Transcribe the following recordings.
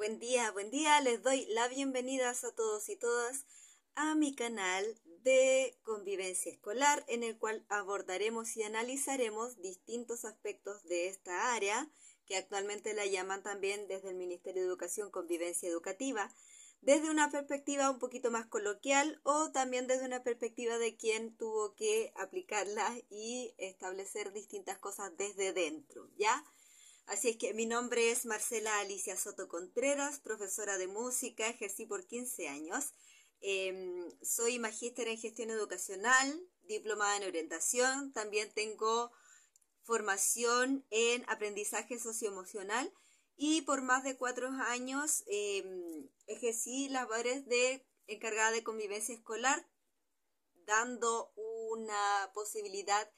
buen día, les doy la bienvenida a todos y todas a mi canal de convivencia escolar en el cual abordaremos y analizaremos distintos aspectos de esta área que actualmente la llaman también desde el Ministerio de Educación convivencia educativa, desde una perspectiva un poquito más coloquial o también desde una perspectiva de quien tuvo que aplicarla y establecer distintas cosas desde dentro, ¿ya? Así es que mi nombre es Marcela Alicia Soto Contreras, profesora de música, ejercí por 15 años. Soy magíster en gestión educacional, diplomada en orientación, también tengo formación en aprendizaje socioemocional y por más de 4 años ejercí labores de encargada de convivencia escolar, dando una posibilidad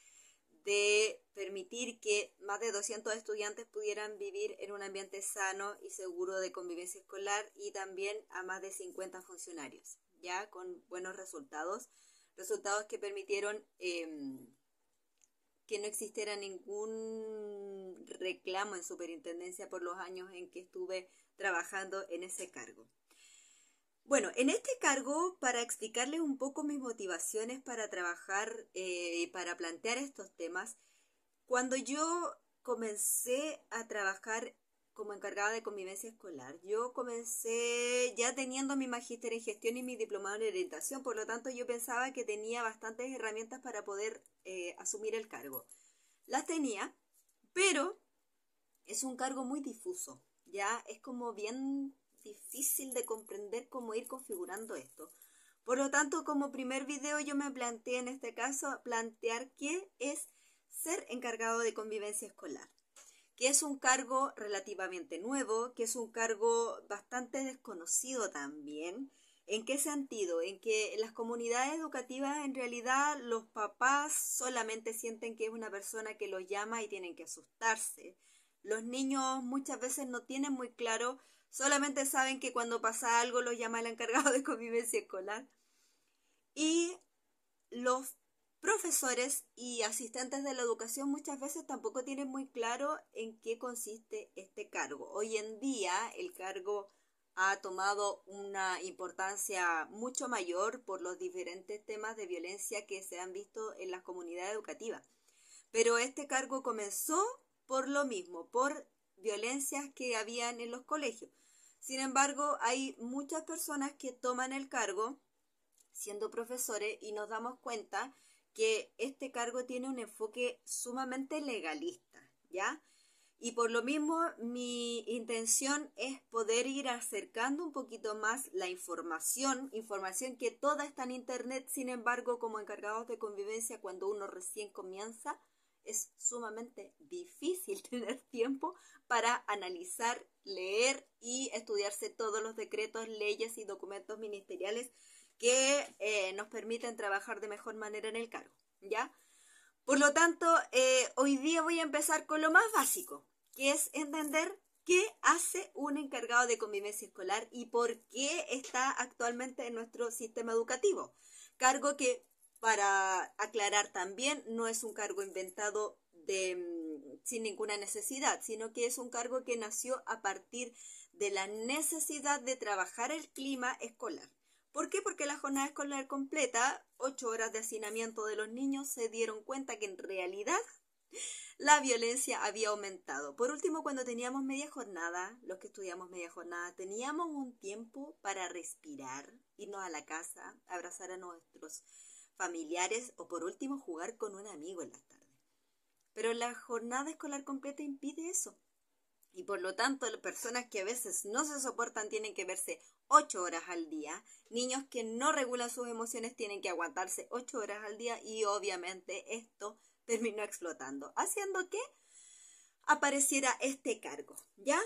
de permitir que más de 200 estudiantes pudieran vivir en un ambiente sano y seguro de convivencia escolar y también a más de 50 funcionarios, ya con buenos resultados que permitieron que no existiera ningún reclamo en superintendencia por los años en que estuve trabajando en ese cargo. Bueno, en este cargo, para explicarles un poco mis motivaciones para trabajar y para plantear estos temas, cuando yo comencé a trabajar como encargada de convivencia escolar, yo comencé ya teniendo mi magíster en gestión y mi diplomado en orientación, por lo tanto yo pensaba que tenía bastantes herramientas para poder asumir el cargo. Las tenía, pero es un cargo muy difuso, ya es como bien difícil de comprender cómo ir configurando esto. Por lo tanto, como primer video yo me planteé en este caso plantear qué es ser encargado de convivencia escolar, que es un cargo relativamente nuevo, que es un cargo bastante desconocido también. ¿En qué sentido? En que en las comunidades educativas en realidad los papás solamente sienten que es una persona que los llama y tienen que asustarse. Los niños muchas veces no tienen muy claro, solamente saben que cuando pasa algo los llama el encargado de convivencia escolar. Y los profesores y asistentes de la educación muchas veces tampoco tienen muy claro en qué consiste este cargo. Hoy en día el cargo ha tomado una importancia mucho mayor por los diferentes temas de violencia que se han visto en las comunidades educativas. Pero este cargo comenzó por lo mismo, por violencias que habían en los colegios. Sin embargo, hay muchas personas que toman el cargo siendo profesores y nos damos cuenta que este cargo tiene un enfoque sumamente legalista, ¿ya? Y por lo mismo mi intención es poder ir acercando un poquito más la información que toda está en internet, sin embargo, como encargados de convivencia, cuando uno recién comienza, es sumamente difícil tener tiempo para analizar, leer y estudiarse todos los decretos, leyes y documentos ministeriales que nos permiten trabajar de mejor manera en el cargo, ¿ya? Por lo tanto, hoy día voy a empezar con lo más básico, que es entender qué hace un encargado de convivencia escolar y por qué está actualmente en nuestro sistema educativo. Cargo que, para aclarar también, no es un cargo inventado sin ninguna necesidad, sino que es un cargo que nació a partir de la necesidad de trabajar el clima escolar. ¿Por qué? Porque la jornada escolar completa, 8 horas de hacinamiento de los niños, se dieron cuenta que en realidad la violencia había aumentado. Por último, cuando teníamos media jornada, los que estudiamos media jornada, teníamos un tiempo para respirar, irnos a la casa, abrazar a nuestros familiares o por último jugar con un amigo en las tardes. Pero la jornada escolar completa impide eso. Y por lo tanto, las personas que a veces no se soportan tienen que verse 8 horas al día. Niños que no regulan sus emociones tienen que aguantarse 8 horas al día y obviamente esto terminó explotando, haciendo que apareciera este cargo, ¿ya?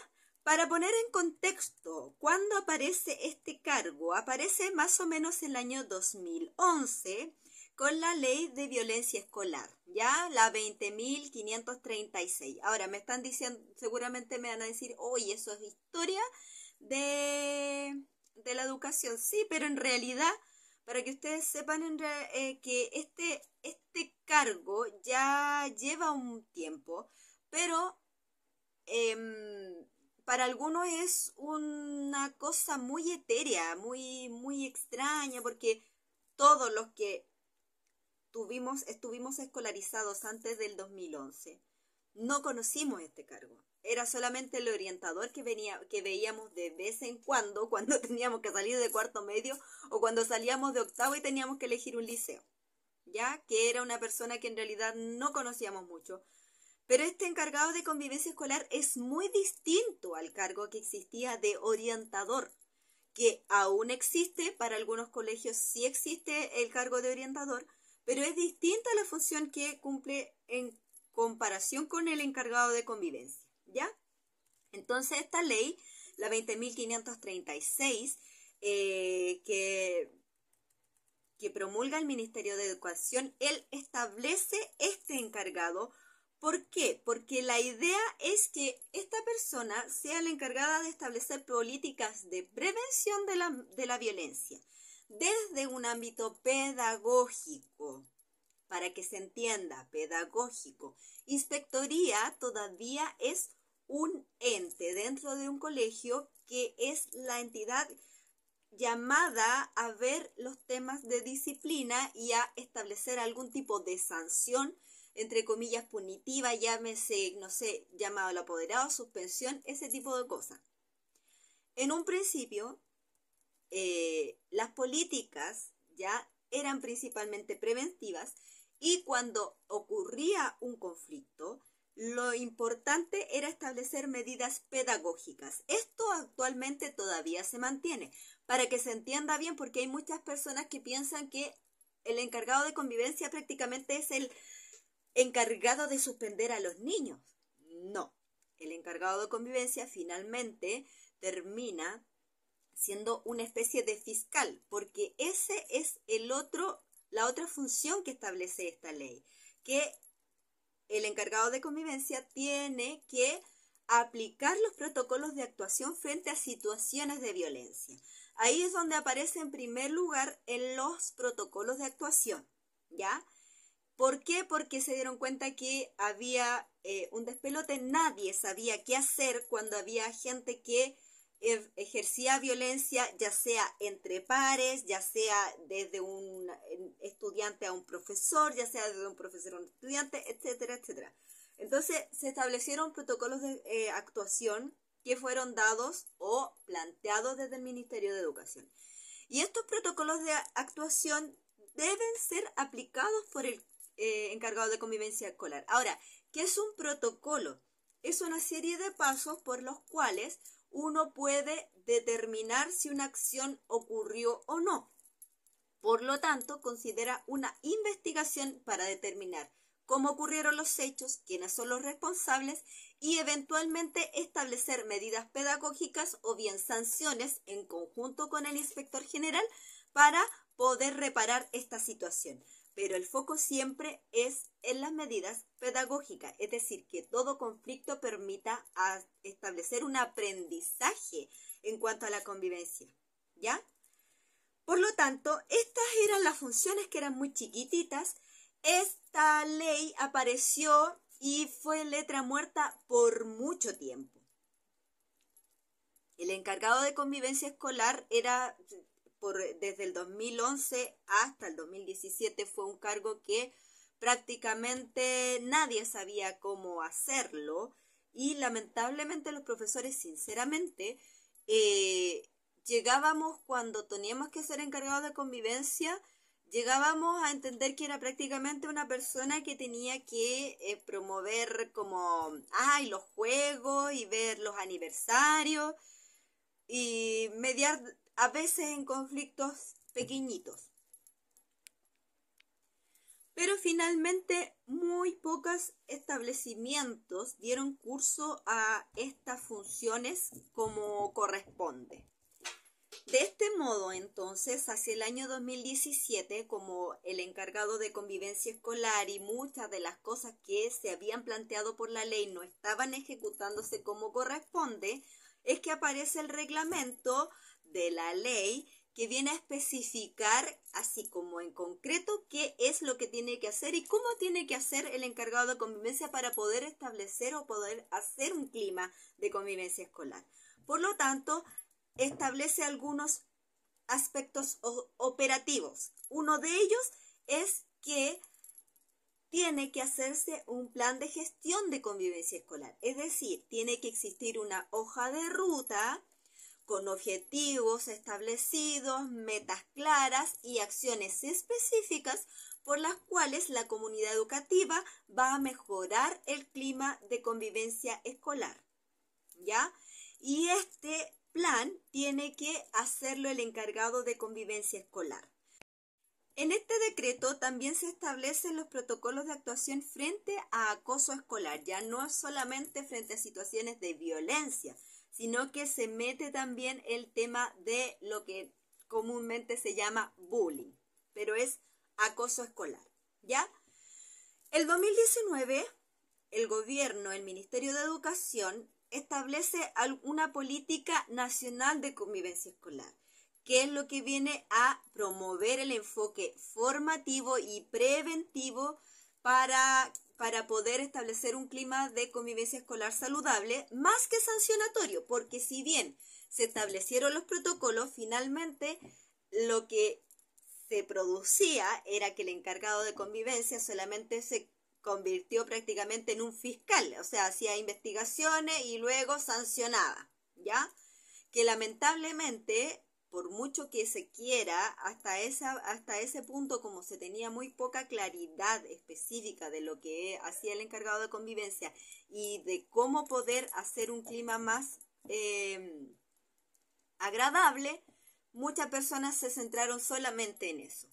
Para poner en contexto, ¿cuándo aparece este cargo? Aparece más o menos en el año 2011 con la ley de violencia escolar, ¿ya? La 20.536. Ahora, me están diciendo, seguramente me van a decir, oye, eso es historia de la educación. Sí, pero en realidad, para que ustedes sepan que este cargo ya lleva un tiempo, pero para algunos es una cosa muy etérea, muy extraña, porque todos los que estuvimos escolarizados antes del 2011 no conocimos este cargo. Era solamente el orientador que veíamos de vez en cuando teníamos que salir de cuarto medio o cuando salíamos de octavo y teníamos que elegir un liceo, ya que era una persona que en realidad no conocíamos mucho. Pero este encargado de convivencia escolar es muy distinto al cargo que existía de orientador, que aún existe, para algunos colegios sí existe el cargo de orientador, pero es distinta la función que cumple en comparación con el encargado de convivencia, ¿ya? Entonces esta ley, la 20.536, que promulga el Ministerio de Educación, él establece este encargado. ¿Por qué? Porque la idea es que esta persona sea la encargada de establecer políticas de prevención de la violencia desde un ámbito pedagógico, para que se entienda, pedagógico. Inspectoría todavía es un ente dentro de un colegio que es la entidad llamada a ver los temas de disciplina y a establecer algún tipo de sanción, entre comillas, punitiva, llámese, no sé, llamado al apoderado, suspensión, ese tipo de cosas. En un principio, las políticas ya eran principalmente preventivas y cuando ocurría un conflicto, lo importante era establecer medidas pedagógicas. Esto actualmente todavía se mantiene, para que se entienda bien, porque hay muchas personas que piensan que el encargado de convivencia prácticamente es el encargado de suspender a los niños. No, el encargado de convivencia finalmente termina siendo una especie de fiscal, porque ese es la otra función que establece esta ley, que el encargado de convivencia tiene que aplicar los protocolos de actuación frente a situaciones de violencia. Ahí es donde aparece en primer lugar en los protocolos de actuación, ¿ya? ¿Por qué? Porque se dieron cuenta que había un despelote, nadie sabía qué hacer cuando había gente que ejercía violencia, ya sea entre pares, ya sea desde un estudiante a un profesor, ya sea desde un profesor a un estudiante, etcétera, etcétera. Entonces se establecieron protocolos de actuación que fueron dados o planteados desde el Ministerio de Educación. Y estos protocolos de actuación deben ser aplicados por el encargado de convivencia escolar. Ahora, ¿qué es un protocolo? Es una serie de pasos por los cuales uno puede determinar si una acción ocurrió o no. Por lo tanto, considera una investigación para determinar cómo ocurrieron los hechos, quiénes son los responsables y eventualmente establecer medidas pedagógicas o bien sanciones en conjunto con el inspector general para poder reparar esta situación. Pero el foco siempre es en las medidas pedagógicas, es decir, que todo conflicto permita establecer un aprendizaje en cuanto a la convivencia, ¿ya? Por lo tanto, estas eran las funciones que eran muy chiquititas. Esta ley apareció y fue letra muerta por mucho tiempo. El encargado de convivencia escolar era... desde el 2011 hasta el 2017 fue un cargo que prácticamente nadie sabía cómo hacerlo y lamentablemente los profesores sinceramente llegábamos cuando teníamos que ser encargados de convivencia, llegábamos a entender que era prácticamente una persona que tenía que promover como los juegos y ver los aniversarios y mediar a veces en conflictos pequeñitos. Pero finalmente muy pocos establecimientos dieron curso a estas funciones como corresponde. De este modo, entonces, hacia el año 2017, como el encargado de convivencia escolar y muchas de las cosas que se habían planteado por la ley no estaban ejecutándose como corresponde, es que aparece el reglamento de la ley que viene a especificar, así como en concreto, qué es lo que tiene que hacer y cómo tiene que hacer el encargado de convivencia para poder establecer o poder hacer un clima de convivencia escolar. Por lo tanto, establece algunos aspectos operativos. Uno de ellos es que tiene que hacerse un plan de gestión de convivencia escolar, es decir, tiene que existir una hoja de ruta con objetivos establecidos, metas claras y acciones específicas por las cuales la comunidad educativa va a mejorar el clima de convivencia escolar, ¿ya? Y este plan tiene que hacerlo el encargado de convivencia escolar. En este decreto también se establecen los protocolos de actuación frente a acoso escolar, ya no solamente frente a situaciones de violencia, sino que se mete también el tema de lo que comúnmente se llama bullying, pero es acoso escolar, ¿ya? El 2019, el gobierno, el Ministerio de Educación, establece una política nacional de convivencia escolar, que es lo que viene a promover el enfoque formativo y preventivo para poder establecer un clima de convivencia escolar saludable, más que sancionatorio, porque si bien se establecieron los protocolos, finalmente lo que se producía era que el encargado de convivencia solamente se convirtió prácticamente en un fiscal, o sea, hacía investigaciones y luego sancionaba, ¿ya? Que lamentablemente, por mucho que se quiera, hasta ese punto, como se tenía muy poca claridad específica de lo que hacía el encargado de convivencia y de cómo poder hacer un clima más agradable, muchas personas se centraron solamente en eso.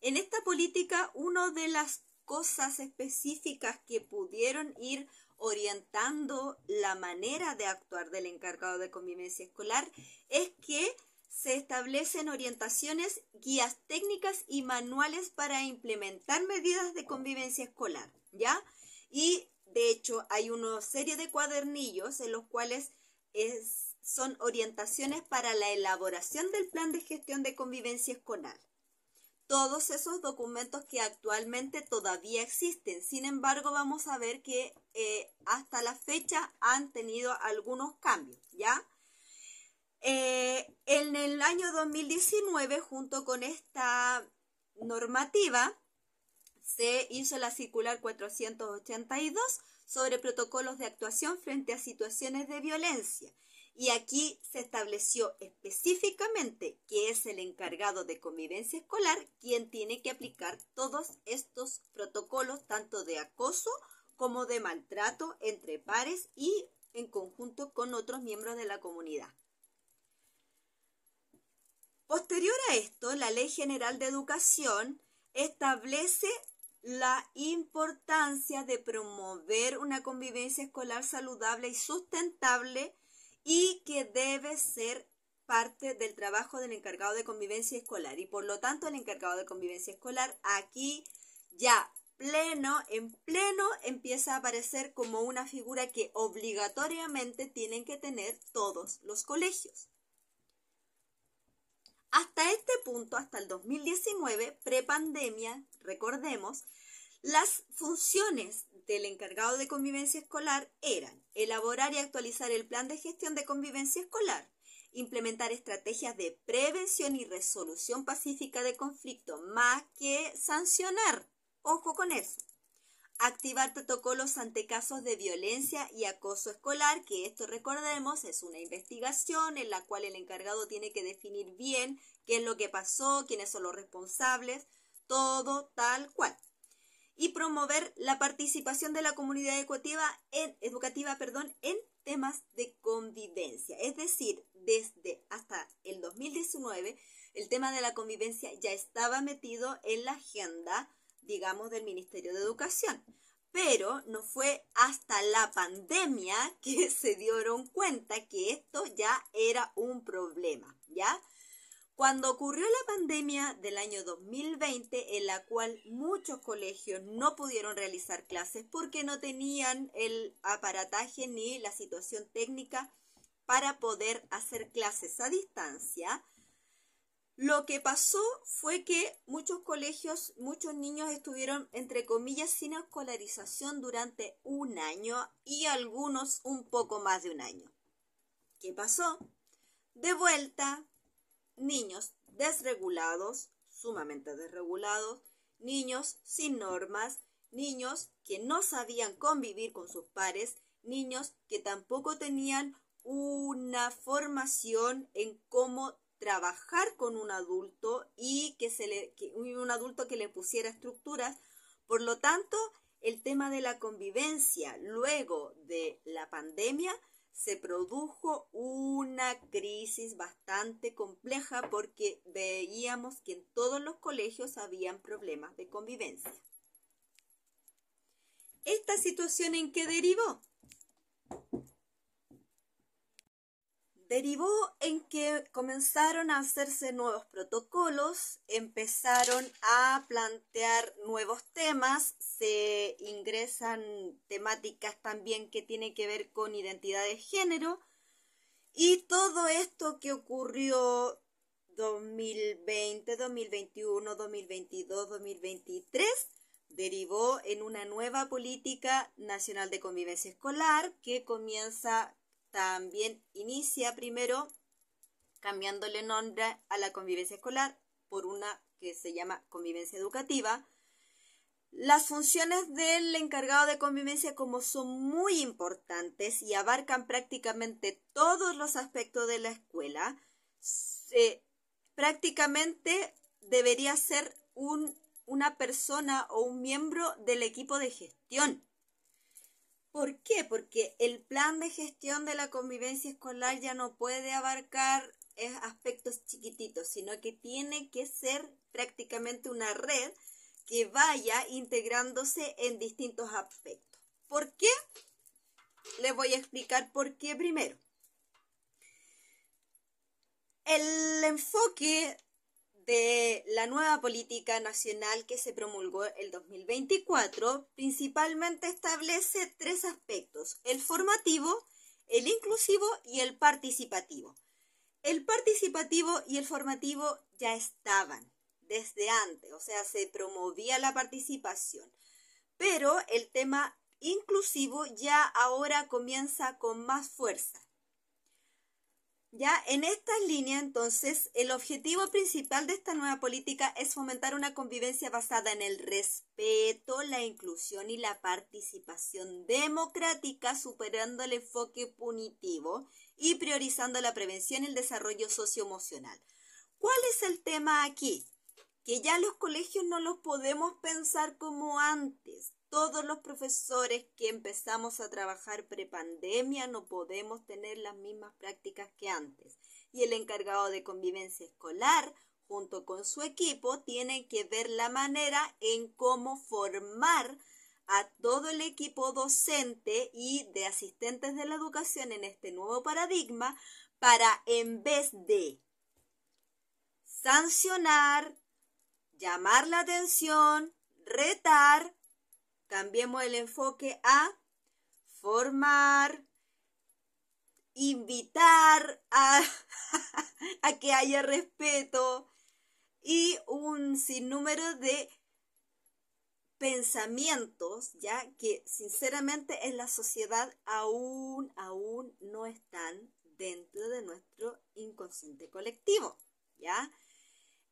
En esta política, una de las cosas específicas que pudieron ir orientando la manera de actuar del encargado de convivencia escolar es que se establecen orientaciones, guías técnicas y manuales para implementar medidas de convivencia escolar, ¿ya? Y de hecho hay una serie de cuadernillos en los cuales son orientaciones para la elaboración del plan de gestión de convivencia escolar. Todos esos documentos que actualmente todavía existen. Sin embargo, vamos a ver que hasta la fecha han tenido algunos cambios, ¿ya? En el año 2019, junto con esta normativa, se hizo la circular 482 sobre protocolos de actuación frente a situaciones de violencia. Y aquí se estableció específicamente que es el encargado de convivencia escolar quien tiene que aplicar todos estos protocolos, tanto de acoso como de maltrato entre pares y en conjunto con otros miembros de la comunidad. Posterior a esto, la Ley General de Educación establece la importancia de promover una convivencia escolar saludable y sustentable y que debe ser parte del trabajo del encargado de convivencia escolar. Y por lo tanto, el encargado de convivencia escolar aquí ya en pleno empieza a aparecer como una figura que obligatoriamente tienen que tener todos los colegios. Hasta este punto, hasta el 2019, prepandemia, recordemos, las funciones del encargado de convivencia escolar eran elaborar y actualizar el plan de gestión de convivencia escolar, implementar estrategias de prevención y resolución pacífica de conflictos, más que sancionar, ojo con eso. Activar protocolos ante casos de violencia y acoso escolar, que esto recordemos es una investigación en la cual el encargado tiene que definir bien qué es lo que pasó, quiénes son los responsables, todo tal cual. Y promover la participación de la comunidad educativa en temas de convivencia. Es decir, desde hasta el 2019, el tema de la convivencia ya estaba metido en la agenda, digamos, del Ministerio de Educación. Pero no fue hasta la pandemia que se dieron cuenta que esto ya era un problema, ¿ya? Cuando ocurrió la pandemia del año 2020, en la cual muchos colegios no pudieron realizar clases porque no tenían el aparataje ni la situación técnica para poder hacer clases a distancia, Lo que pasó fue que muchos colegios, muchos niños estuvieron, entre comillas, sin escolarización durante un año y algunos un poco más de un año. ¿Qué pasó? De vuelta, niños desregulados, sumamente desregulados, niños sin normas, niños que no sabían convivir con sus pares, niños que tampoco tenían una formación en cómo trabajar con un adulto y un adulto que le pusiera estructuras. Por lo tanto, el tema de la convivencia luego de la pandemia se produjo una crisis bastante compleja porque veíamos que en todos los colegios habían problemas de convivencia. ¿Esta situación en qué derivó? Derivó en que comenzaron a hacerse nuevos protocolos, empezaron a plantear nuevos temas, se ingresan temáticas también que tienen que ver con identidad de género, y todo esto que ocurrió 2020, 2021, 2022, 2023, derivó en una nueva política nacional de convivencia escolar que inicia primero cambiándole nombre a la convivencia escolar por una que se llama convivencia educativa. Las funciones del encargado de convivencia, como son muy importantes y abarcan prácticamente todos los aspectos de la escuela, prácticamente debería ser una persona o un miembro del equipo de gestión. ¿Por qué? Porque el plan de gestión de la convivencia escolar ya no puede abarcar aspectos chiquititos, sino que tiene que ser prácticamente una red que vaya integrándose en distintos aspectos. ¿Por qué? Les voy a explicar por qué primero. El enfoque de la nueva política nacional que se promulgó el 2024 principalmente establece tres aspectos: el formativo, el inclusivo y el participativo. El participativo y el formativo ya estaban desde antes, o sea, se promovía la participación, pero el tema inclusivo ya ahora comienza con más fuerza. Ya en esta línea, entonces, el objetivo principal de esta nueva política es fomentar una convivencia basada en el respeto, la inclusión y la participación democrática, superando el enfoque punitivo y priorizando la prevención y el desarrollo socioemocional. ¿Cuál es el tema aquí? Que ya los colegios no los podemos pensar como antes. Todos los profesores que empezamos a trabajar prepandemia no podemos tener las mismas prácticas que antes. Y el encargado de convivencia escolar, junto con su equipo, tiene que ver la manera en cómo formar a todo el equipo docente y de asistentes de la educación en este nuevo paradigma para, en vez de sancionar, llamar la atención, retar, cambiemos el enfoque a formar, invitar a que haya respeto y un sinnúmero de pensamientos, ya que sinceramente en la sociedad aún no están dentro de nuestro inconsciente colectivo, ¿ya?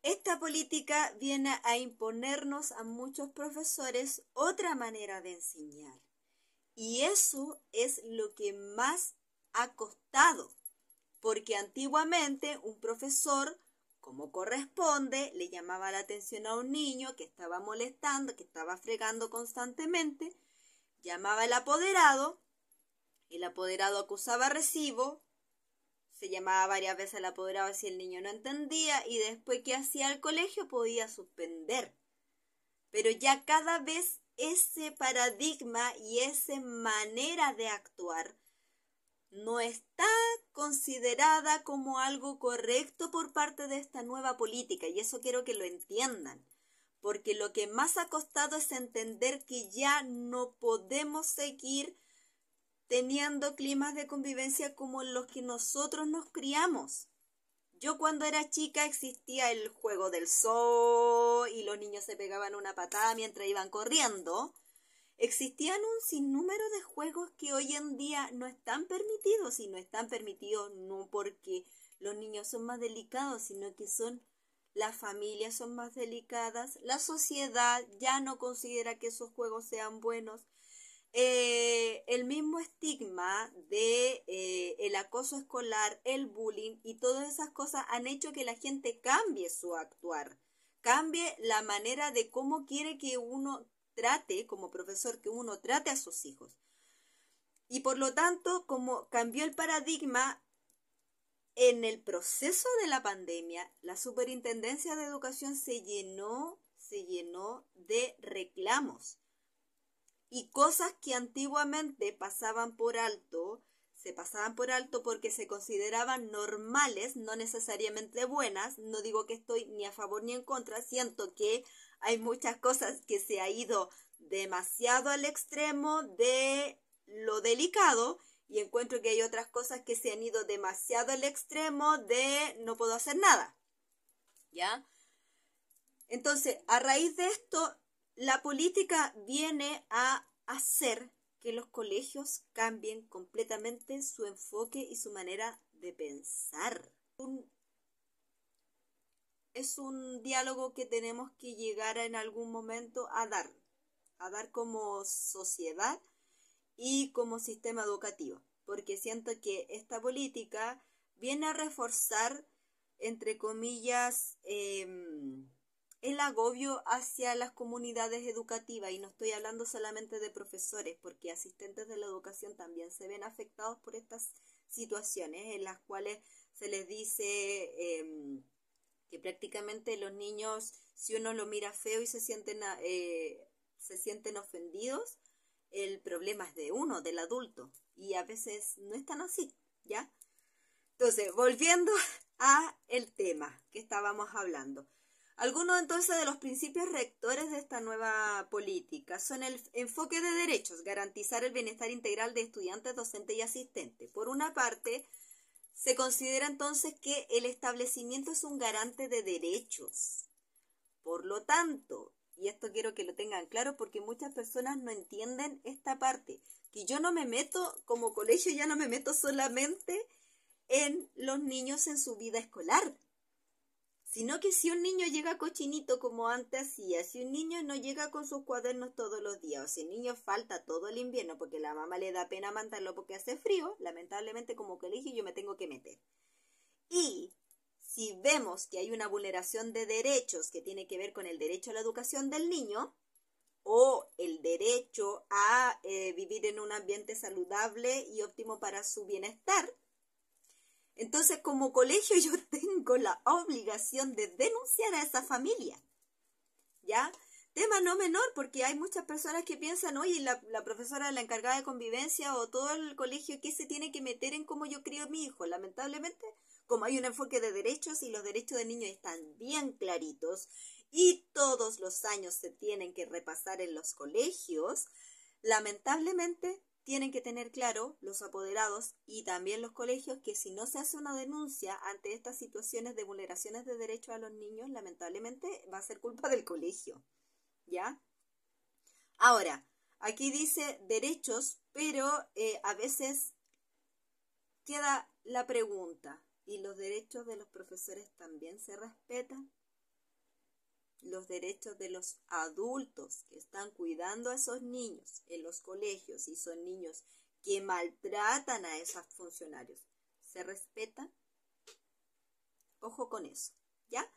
Esta política viene a imponernos a muchos profesores otra manera de enseñar. Y eso es lo que más ha costado, porque antiguamente un profesor, como corresponde, le llamaba la atención a un niño que estaba molestando, que estaba fregando constantemente, llamaba al apoderado, el apoderado acusaba recibo, se llamaba varias veces al apoderado si el niño no entendía y después que hacía el colegio podía suspender. Pero ya cada vez ese paradigma y esa manera de actuar no está considerada como algo correcto por parte de esta nueva política, y eso quiero que lo entiendan, porque lo que más ha costado es entender que ya no podemos seguir teniendo climas de convivencia como en los que nosotros nos criamos. Yo cuando era chica existía el juego del zoo y los niños se pegaban una patada mientras iban corriendo. Existían un sinnúmero de juegos que hoy en día no están permitidos, y no están permitidos no porque los niños son más delicados, sino que las familias son más delicadas, la sociedad ya no considera que esos juegos sean buenos. El mismo estigma de el acoso escolar, el bullying y todas esas cosas han hecho que la gente cambie su actuar, cambie la manera de cómo quiere que uno trate, como profesor, que uno trate a sus hijos. Y por lo tanto, como cambió el paradigma, en el proceso de la pandemia, la Superintendencia de Educación se llenó de reclamos y cosas que antiguamente se pasaban por alto porque se consideraban normales, no necesariamente buenas. No digo que estoy ni a favor ni en contra, siento que hay muchas cosas que se ha ido demasiado al extremo de lo delicado, y encuentro que hay otras cosas que se han ido demasiado al extremo de no puedo hacer nada, ¿ya? Entonces, a raíz de esto, la política viene a hacer que los colegios cambien completamente su enfoque y su manera de pensar. Es un diálogo que tenemos que llegar en algún momento a dar como sociedad y como sistema educativo, porque siento que esta política viene a reforzar, entre comillas, el agobio hacia las comunidades educativas, y no estoy hablando solamente de profesores, porque asistentes de la educación también se ven afectados por estas situaciones en las cuales se les dice que prácticamente los niños, si uno lo mira feo y se sienten ofendidos, el problema es de uno, del adulto, y a veces no es tan así, ¿ya? Entonces, volviendo a el tema que estábamos hablando. Algunos entonces de los principios rectores de esta nueva política son el enfoque de derechos, garantizar el bienestar integral de estudiantes, docentes y asistentes. Por una parte, se considera entonces que el establecimiento es un garante de derechos. Por lo tanto, y esto quiero que lo tengan claro porque muchas personas no entienden esta parte, que yo no me meto, como colegio ya no me meto solamente en los niños en su vida escolar, sino que si un niño llega cochinito como antes hacía, si un niño no llega con sus cuadernos todos los días, o si el niño falta todo el invierno porque la mamá le da pena mandarlo porque hace frío, lamentablemente como colegio yo me tengo que meter. Y si vemos que hay una vulneración de derechos que tiene que ver con el derecho a la educación del niño o el derecho a vivir en un ambiente saludable y óptimo para su bienestar, entonces como colegio yo tengo la obligación de denunciar a esa familia, ¿ya? Tema no menor, porque hay muchas personas que piensan, oye, la profesora, la encargada de convivencia o todo el colegio, ¿qué se tiene que meter en cómo yo crío a mi hijo? Lamentablemente, como hay un enfoque de derechos y los derechos del niño están bien claritos y todos los años se tienen que repasar en los colegios, lamentablemente tienen que tener claro los apoderados y también los colegios que si no se hace una denuncia ante estas situaciones de vulneraciones de derechos a los niños, lamentablemente va a ser culpa del colegio, ¿ya? Ahora, aquí dice derechos, pero a veces queda la pregunta, ¿y los derechos de los profesores también se respetan? Los derechos de los adultos que están cuidando a esos niños en los colegios y son niños que maltratan a esos funcionarios, ¿se respetan? Ojo con eso, ¿ya?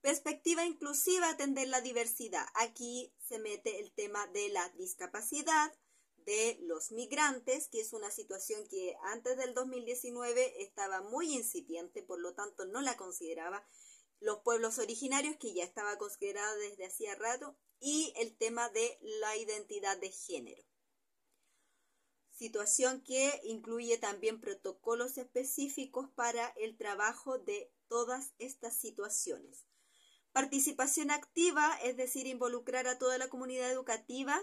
Perspectiva inclusiva, atender la diversidad. Aquí se mete el tema de la discapacidad, de los migrantes, que es una situación que antes del 2019 estaba muy incipiente, por lo tanto no la consideraba. Los pueblos originarios, que ya estaba considerado desde hacía rato, y el tema de la identidad de género. Situación que incluye también protocolos específicos para el trabajo de todas estas situaciones. Participación activa, es decir, involucrar a toda la comunidad educativa,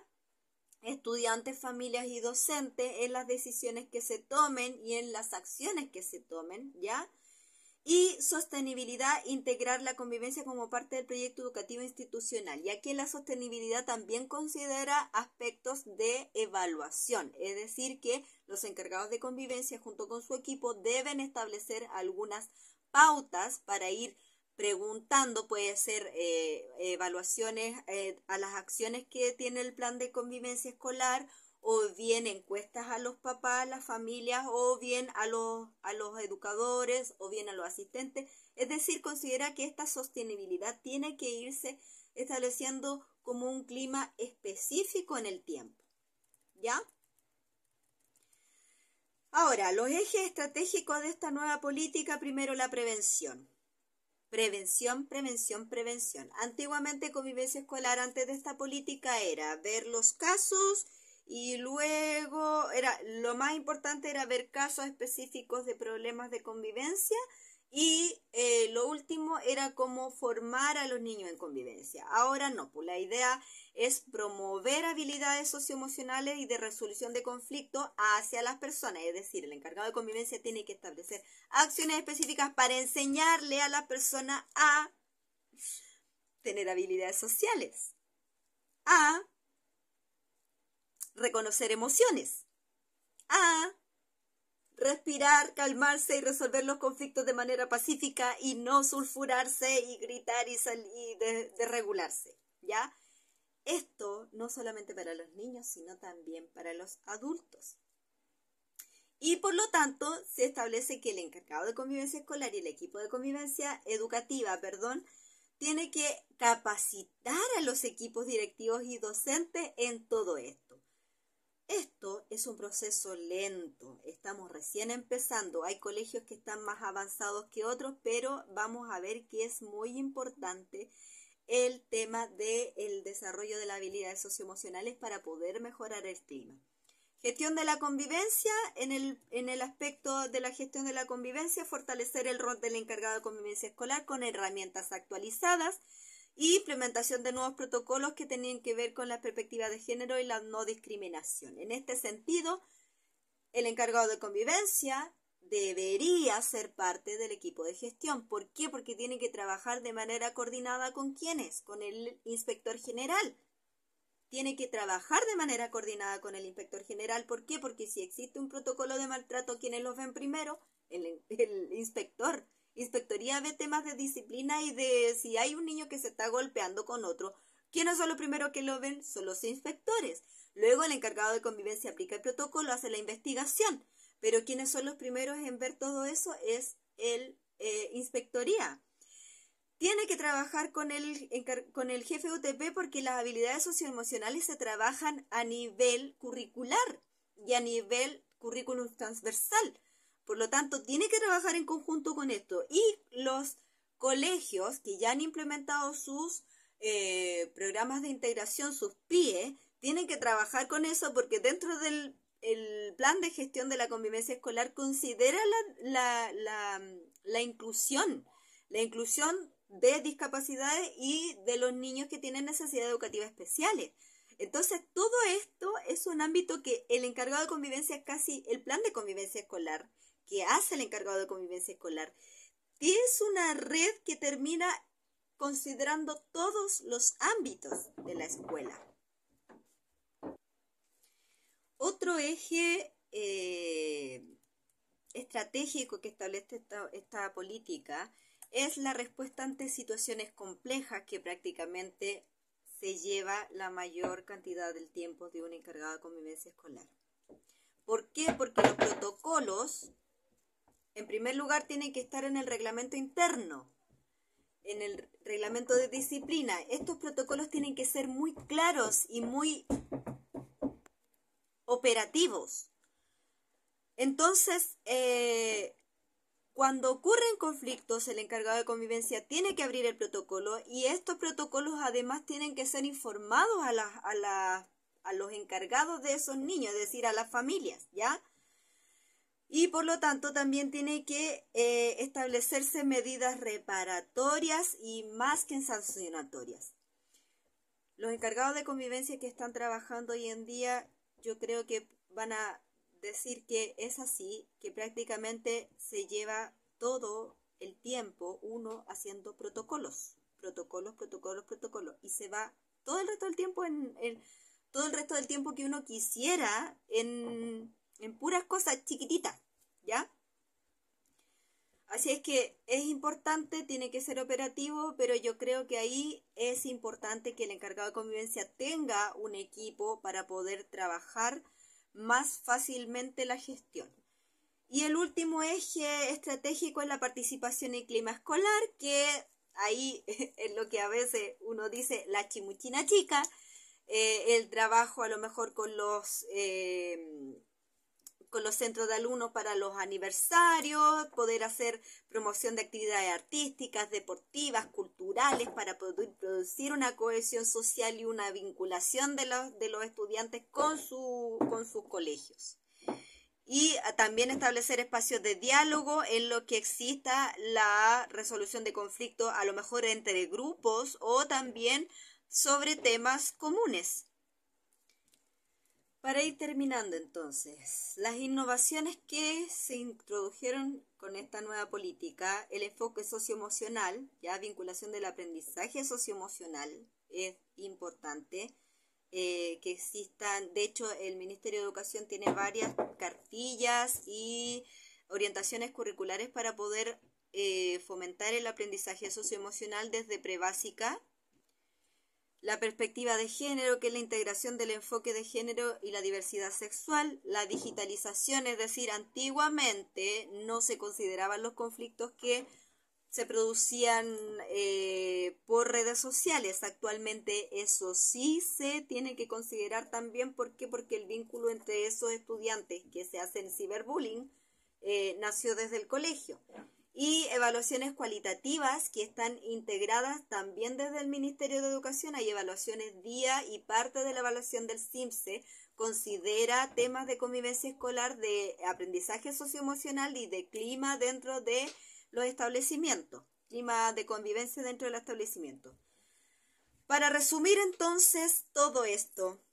estudiantes, familias y docentes en las decisiones que se tomen y en las acciones que se tomen, ¿ya? Y sostenibilidad, integrar la convivencia como parte del proyecto educativo institucional. Y aquí la sostenibilidad también considera aspectos de evaluación, es decir, que los encargados de convivencia junto con su equipo deben establecer algunas pautas para ir preguntando, puede ser evaluaciones a las acciones que tiene el plan de convivencia escolar, o bien encuestas a los papás, las familias, o bien a los educadores, o bien a los asistentes. Es decir, considera que esta sostenibilidad tiene que irse estableciendo como un clima específico en el tiempo, ¿ya? Ahora, los ejes estratégicos de esta nueva política, primero la prevención. Prevención, prevención, prevención. Antiguamente convivencia escolar antes de esta política era ver los casos y luego lo más importante era ver casos específicos de problemas de convivencia y lo último era cómo formar a los niños en convivencia. Ahora no, pues la idea es promover habilidades socioemocionales y de resolución de conflictos hacia las personas, es decir, el encargado de convivencia tiene que establecer acciones específicas para enseñarle a la persona a tener habilidades sociales, a reconocer emociones, a respirar, calmarse y resolver los conflictos de manera pacífica y no sulfurarse y gritar y desregularse, ¿ya? Esto no solamente para los niños, sino también para los adultos. Y por lo tanto, se establece que el encargado de convivencia escolar y el equipo de convivencia educativa, tiene que capacitar a los equipos directivos y docentes en todo esto. Esto es un proceso lento, estamos recién empezando, hay colegios que están más avanzados que otros, pero vamos a ver que es muy importante el tema del desarrollo de las habilidades socioemocionales para poder mejorar el clima. Gestión de la convivencia, en el aspecto de la gestión de la convivencia, fortalecer el rol del encargado de convivencia escolar con herramientas actualizadas y implementación de nuevos protocolos que tenían que ver con la perspectiva de género y la no discriminación. En este sentido, el encargado de convivencia debería ser parte del equipo de gestión. ¿Por qué? Porque tiene que trabajar de manera coordinada ¿con quiénes? Con el inspector general. Tiene que trabajar de manera coordinada con el inspector general. ¿Por qué? Porque si existe un protocolo de maltrato, ¿quiénes los ven primero? El inspector. Inspectoría ve temas de disciplina y de si hay un niño que se está golpeando con otro. ¿Quiénes son los primeros que lo ven? Son los inspectores. Luego el encargado de convivencia aplica el protocolo, hace la investigación. Pero ¿quiénes son los primeros en ver todo eso? Es el inspectoría. Tiene que trabajar con el jefe UTP porque las habilidades socioemocionales se trabajan a nivel curricular y a nivel currículum transversal. Por lo tanto, tiene que trabajar en conjunto con esto. Y los colegios que ya han implementado sus programas de integración, sus PIE, tienen que trabajar con eso porque dentro del plan de gestión de la convivencia escolar considera la inclusión de discapacidades y de los niños que tienen necesidades educativas especiales. Entonces, todo esto es un ámbito que el encargado de convivencia es casi el plan de convivencia escolar que hace el encargado de convivencia escolar. Es una red que termina considerando todos los ámbitos de la escuela. Otro eje estratégico que establece esta política es la respuesta ante situaciones complejas que prácticamente se lleva la mayor cantidad del tiempo de un encargado de convivencia escolar. ¿Por qué? Porque los protocolos, en primer lugar, tienen que estar en el reglamento interno, en el reglamento de disciplina. Estos protocolos tienen que ser muy claros y muy operativos. Entonces, cuando ocurren conflictos, el encargado de convivencia tiene que abrir el protocolo y estos protocolos además tienen que ser informados a los encargados de esos niños, es decir, a las familias, ¿ya? Y por lo tanto también tiene que establecerse medidas reparatorias y más que sancionatorias. Los encargados de convivencia que están trabajando hoy en día, yo creo que van a decir que es así, que prácticamente se lleva todo el tiempo uno haciendo protocolos, y se va todo el resto del tiempo todo el resto del tiempo que uno quisiera en puras cosas chiquititas, ¿ya? Así es que es importante, tiene que ser operativo, pero yo creo que ahí es importante que el encargado de convivencia tenga un equipo para poder trabajar más fácilmente la gestión. Y el último eje estratégico es la participación en clima escolar, que ahí es lo que a veces uno dice la chimuchina chica, el trabajo a lo mejor con los centros de alumnos para los aniversarios, poder hacer promoción de actividades artísticas, deportivas, culturales, para poder producir una cohesión social y una vinculación de los estudiantes con sus colegios. Y también establecer espacios de diálogo en lo que exista la resolución de conflictos, a lo mejor entre grupos o también sobre temas comunes. Para ir terminando entonces, las innovaciones que se introdujeron con esta nueva política, el enfoque socioemocional, ya vinculación del aprendizaje socioemocional es importante, que existan, de hecho el Ministerio de Educación tiene varias cartillas y orientaciones curriculares para poder fomentar el aprendizaje socioemocional desde prebásica. La perspectiva de género, que es la integración del enfoque de género y la diversidad sexual, la digitalización, es decir, antiguamente no se consideraban los conflictos que se producían por redes sociales. Actualmente eso sí se tiene que considerar también. ¿Por qué? Porque el vínculo entre esos estudiantes que se hacen ciberbullying nació desde el colegio. Y evaluaciones cualitativas que están integradas también desde el Ministerio de Educación. Hay evaluaciones día y parte de la evaluación del CIMSE considera temas de convivencia escolar, de aprendizaje socioemocional y de clima dentro de los establecimientos, clima de convivencia dentro del establecimiento. Para resumir entonces todo esto,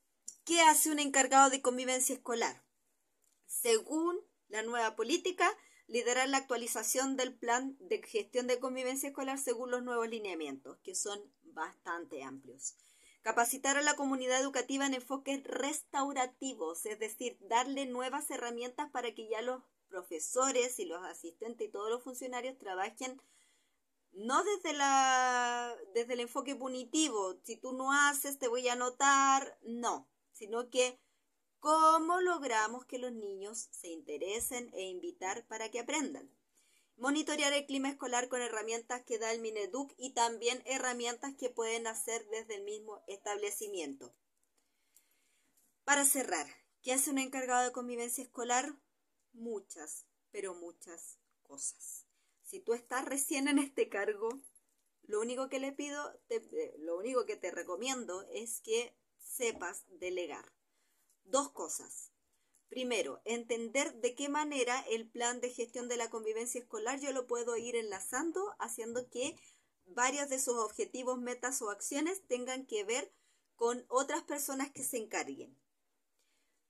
¿qué hace un encargado de convivencia escolar? Según la nueva política, liderar la actualización del plan de gestión de convivencia escolar según los nuevos lineamientos, que son bastante amplios. Capacitar a la comunidad educativa en enfoques restaurativos, es decir, darle nuevas herramientas para que ya los profesores y los asistentes y todos los funcionarios trabajen no desde el enfoque punitivo, si tú no haces te voy a anotar, no, sino que ¿cómo logramos que los niños se interesen e invitar para que aprendan? Monitorear el clima escolar con herramientas que da el Mineduc y también herramientas que pueden hacer desde el mismo establecimiento. Para cerrar, ¿qué hace un encargado de convivencia escolar? Muchas, pero muchas cosas. Si tú estás recién en este cargo, lo único que te recomiendo es que sepas delegar. Dos cosas. Primero, entender de qué manera el plan de gestión de la convivencia escolar yo lo puedo ir enlazando, haciendo que varios de sus objetivos, metas o acciones tengan que ver con otras personas que se encarguen.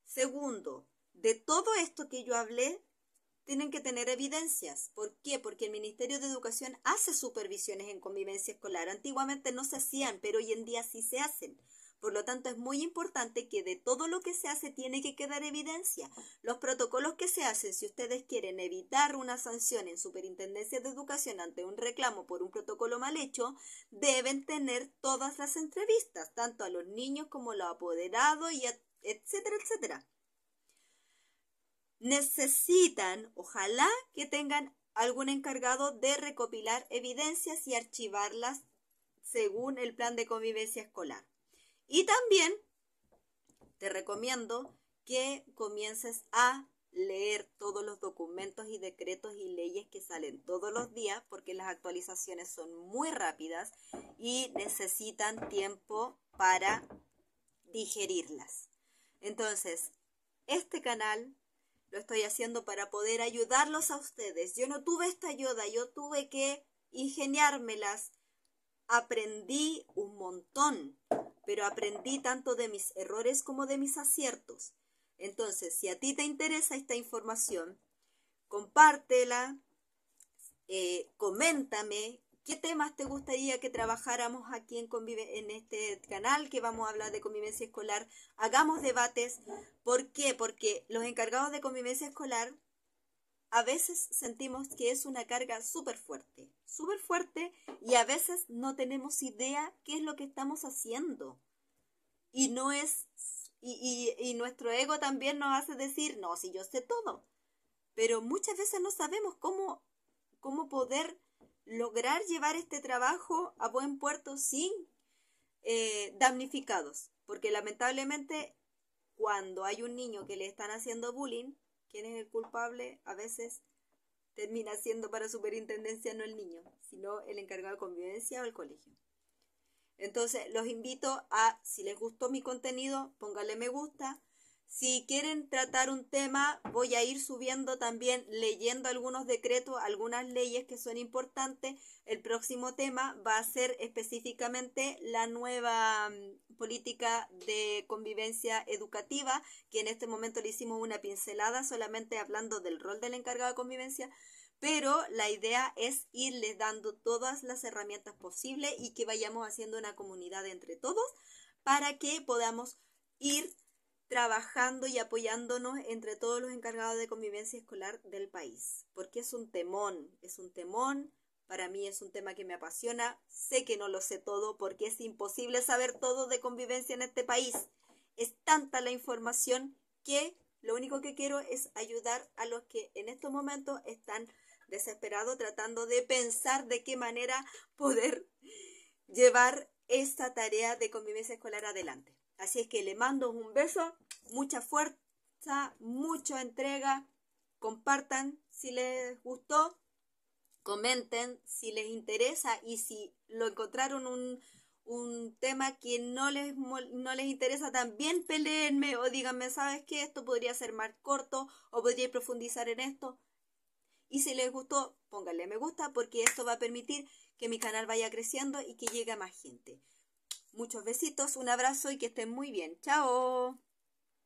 Segundo, de todo esto que yo hablé, tienen que tener evidencias. ¿Por qué? Porque el Ministerio de Educación hace supervisiones en convivencia escolar. Antiguamente no se hacían, pero hoy en día sí se hacen. Por lo tanto, es muy importante que de todo lo que se hace tiene que quedar evidencia. Los protocolos que se hacen, si ustedes quieren evitar una sanción en Superintendencia de Educación ante un reclamo por un protocolo mal hecho, deben tener todas las entrevistas, tanto a los niños como a los apoderados, etcétera, etcétera. Necesitan, ojalá, que tengan algún encargado de recopilar evidencias y archivarlas según el plan de convivencia escolar. Y también te recomiendo que comiences a leer todos los documentos y decretos y leyes que salen todos los días, porque las actualizaciones son muy rápidas y necesitan tiempo para digerirlas. Entonces, este canal lo estoy haciendo para poder ayudarlos a ustedes. Yo no tuve esta ayuda, yo tuve que ingeniármelas. Aprendí un montón, pero aprendí tanto de mis errores como de mis aciertos. Entonces, si a ti te interesa esta información, compártela, Coméntame qué temas te gustaría que trabajáramos aquí en este canal, que vamos a hablar de convivencia escolar. Hagamos debates. ¿Por qué? Porque los encargados de convivencia escolar a veces sentimos que es una carga súper fuerte, y a veces no tenemos idea qué es lo que estamos haciendo. Y no es, y nuestro ego también nos hace decir, no, si yo sé todo. Pero muchas veces no sabemos cómo poder lograr llevar este trabajo a buen puerto sin damnificados. Porque lamentablemente cuando hay un niño que le están haciendo bullying, ¿quién es el culpable? A veces termina siendo para superintendencia no el niño, sino el encargado de convivencia o el colegio. Entonces, los invito a, si les gustó mi contenido, pónganle me gusta. Si quieren tratar un tema, voy a ir subiendo también, leyendo algunos decretos, algunas leyes que son importantes. El próximo tema va a ser específicamente la nueva política de convivencia educativa, que en este momento le hicimos una pincelada solamente hablando del rol del encargado de convivencia, pero la idea es irles dando todas las herramientas posibles y que vayamos haciendo una comunidad entre todos para que podamos ir trabajando y apoyándonos entre todos los encargados de convivencia escolar del país, porque es un temón, para mí es un tema que me apasiona. Sé que no lo sé todo porque es imposible saber todo de convivencia en este país. Es tanta la información que lo único que quiero es ayudar a los que en estos momentos están desesperados tratando de pensar de qué manera poder llevar esta tarea de convivencia escolar adelante. Así es que le mando un beso, mucha fuerza, mucha entrega. Compartan si les gustó, comenten si les interesa, y si lo encontraron un tema que no les interesa, también peleenme o díganme, ¿sabes qué? Esto podría ser más corto o podría profundizar en esto. Y si les gustó, pónganle me gusta, porque esto va a permitir que mi canal vaya creciendo y que llegue a más gente. Muchos besitos, un abrazo y que estén muy bien. ¡Chao!